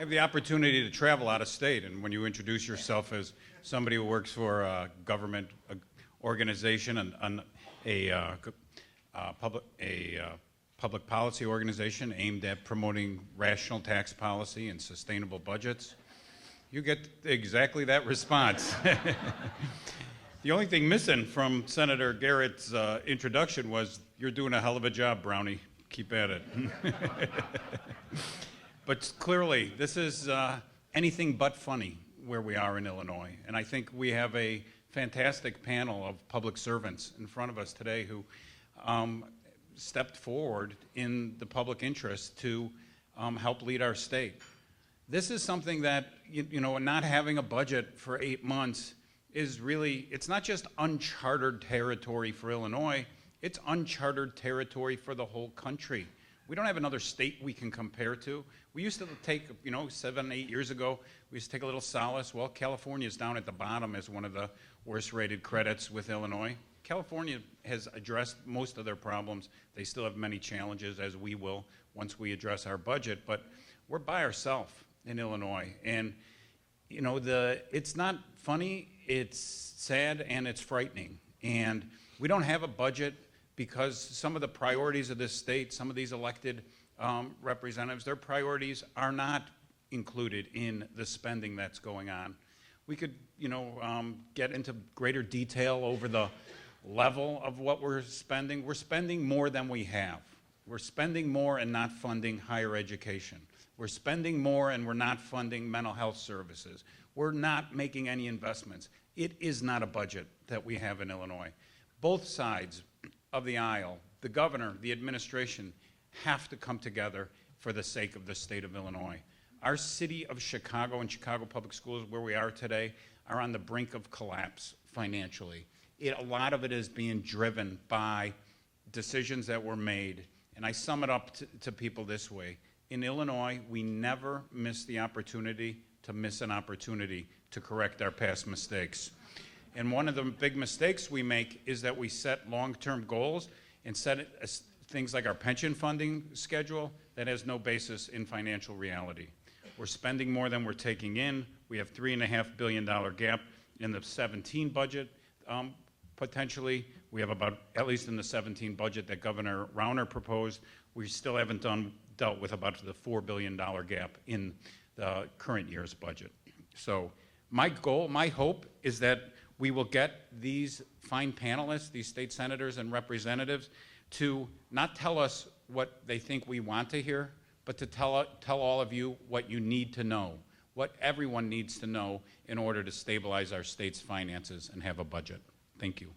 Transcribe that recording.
have the opportunity to travel out of state, and when you introduce yourself as somebody who works for a government organization and a public policy organization aimed at promoting rational tax policy and sustainable budgets, you get exactly that response. The only thing missing from Senator Garrett's introduction was, "You're doing a hell of a job, Brownie. Keep at it." But clearly, this is anything but funny where we are in Illinois. And I think we have a fantastic panel of public servants in front of us today who stepped forward in the public interest to help lead our state. This is something that, not having a budget for 8 months is really, it's not just uncharted territory for Illinois, it's uncharted territory for the whole country. We don't have another state we can compare to. We used to take, 7, 8 years ago, we used to take a little solace. Well, California's down at the bottom as one of the worst rated credits with Illinois. California has addressed most of their problems. They still have many challenges, as we will once we address our budget, but we're by ourselves in Illinois. And, it's not funny, it's sad, and it's frightening. And we don't have a budget because some of the priorities of this state, some of these elected representatives, their priorities are not included in the spending that's going on. We could, get into greater detail over the level of what we're spending. We're spending more than we have. We're spending more and not funding higher education. We're spending more and we're not funding mental health services. We're not making any investments. It is not a budget that we have in Illinois. Both sides of the aisle, the governor, the administration, have to come together for the sake of the state of Illinois. Our city of Chicago and Chicago Public Schools, where we are today, are on the brink of collapse financially. A lot of it is being driven by decisions that were made. And I sum it up to people this way. In Illinois, we never miss the opportunity to miss an opportunity to correct our past mistakes. And one of the big mistakes we make is that we set long-term goals and set things like our pension funding schedule that has no basis in financial reality. We're spending more than we're taking in. We have $3.5 billion gap in the 17 budget. Potentially, we have about, at least in the 17 budget that Governor Rauner proposed, we still haven't dealt with about the $4 billion gap in the current year's budget. So my goal, my hope is that we will get these fine panelists, these state senators and representatives, to not tell us what they think we want to hear, but to tell all of you what you need to know, what everyone needs to know in order to stabilize our state's finances and have a budget. Thank you.